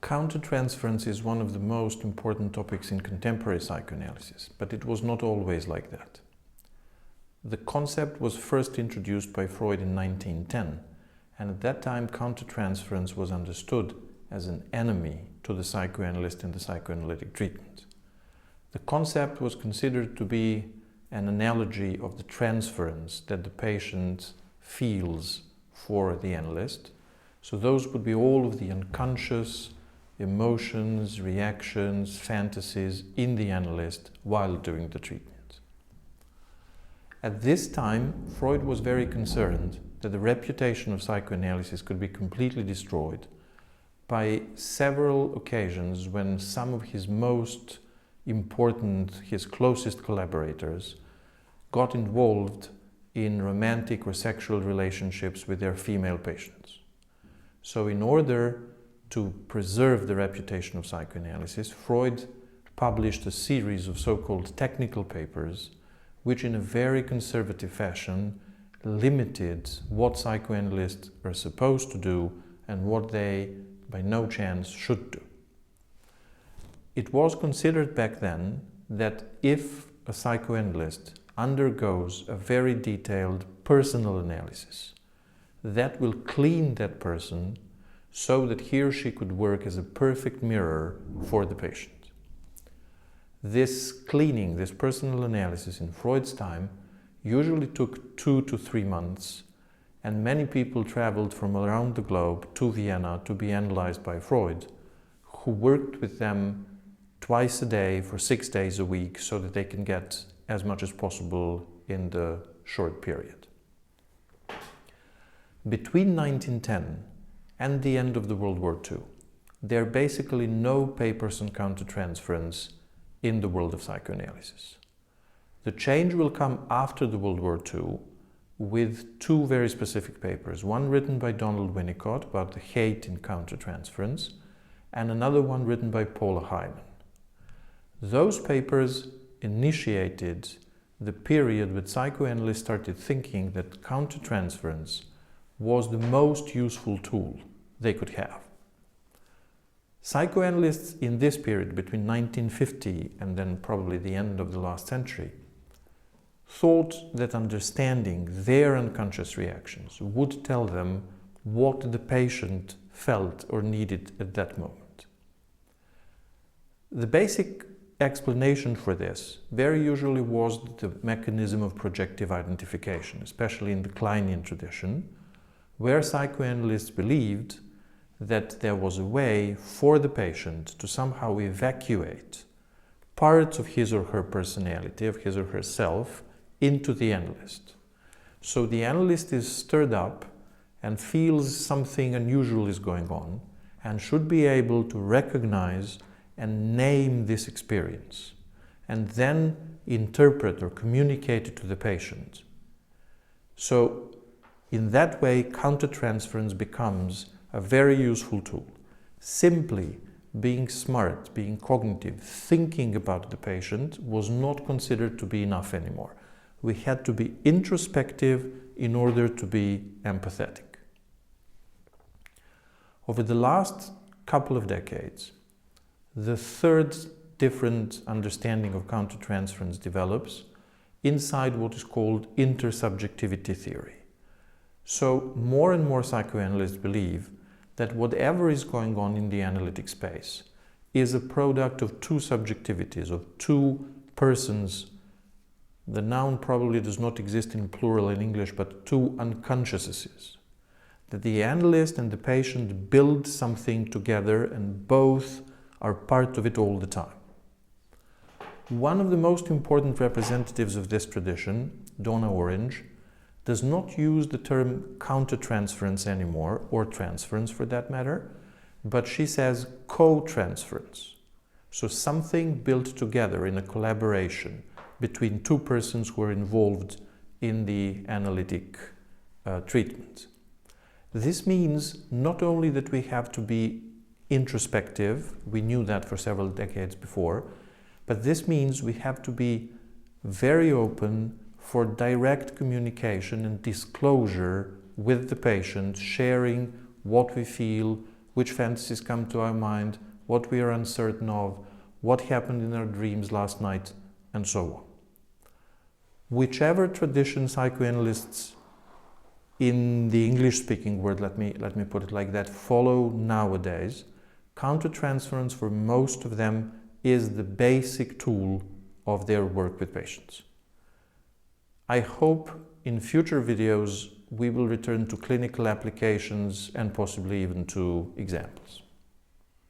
Countertransference is one of the most important topics in contemporary psychoanalysis, but it was not always like that. The concept was first introduced by Freud in 1910, and at that time countertransference was understood as an enemy to the psychoanalyst and the psychoanalytic treatment. The concept was considered to be an analogy of the transference that the patient feels for the analyst. So those would be all of the unconscious emotions, reactions, fantasies in the analyst while doing the treatment. At this time, Freud was very concerned that the reputation of psychoanalysis could be completely destroyed by several occasions when some of his most important, his closest collaborators got involved in romantic or sexual relationships with their female patients. So in order to preserve the reputation of psychoanalysis, Freud published a series of so-called technical papers which in a very conservative fashion limited what psychoanalysts are supposed to do and what they by no chance should do. It was considered back then that if a psychoanalyst undergoes a very detailed personal analysis, that will clean that person so that he or she could work as a perfect mirror for the patient. This cleaning, this personal analysis in Freud's time usually took 2 to 3 months, and many people traveled from around the globe to Vienna to be analyzed by Freud, who worked with them twice a day for 6 days a week so that they can get as much as possible in the short period. Between 1910 and the end of the World War II, there are basically no papers on countertransference in the world of psychoanalysis. The change will come after the World War II with 2 very specific papers, one written by Donald Winnicott about the hate in countertransference, and another one written by Paula Hyman. Those papers initiated the period when psychoanalysts started thinking that countertransference was the most useful tool they could have. Psychoanalysts in this period, between 1950 and then probably the end of the last century, thought that understanding their unconscious reactions would tell them what the patient felt or needed at that moment. The basic explanation for this very usually was the mechanism of projective identification, especially in the Kleinian tradition, where psychoanalysts believed that there was a way for the patient to somehow evacuate parts of his or her personality, of his or her self, into the analyst. So the analyst is stirred up and feels something unusual is going on and should be able to recognize and name this experience and then interpret or communicate it to the patient. So in that way, countertransference becomes a very useful tool. Simply being smart, being cognitive, thinking about the patient was not considered to be enough anymore. We had to be introspective in order to be empathetic. Over the last couple of decades, the third different understanding of countertransference develops inside what is called intersubjectivity theory. So more and more psychoanalysts believe that whatever is going on in the analytic space is a product of 2 subjectivities, of 2 persons. The noun probably does not exist in plural in English, but 2 unconsciouses. That the analyst and the patient build something together and both are part of it all the time. One of the most important representatives of this tradition, Donna Orange, does not use the term countertransference anymore, or transference for that matter, but she says co-transference. So something built together in a collaboration between 2 persons who are involved in the analytic treatment. This means not only that we have to be introspective, we knew that for several decades before, but this means we have to be very open for direct communication and disclosure with the patient, sharing what we feel, which fantasies come to our mind, what we are uncertain of, what happened in our dreams last night, and so on. Whichever tradition psychoanalysts in the English-speaking world, let me put it like that, follow nowadays, countertransference for most of them is the basic tool of their work with patients. I hope in future videos we will return to clinical applications and possibly even to examples.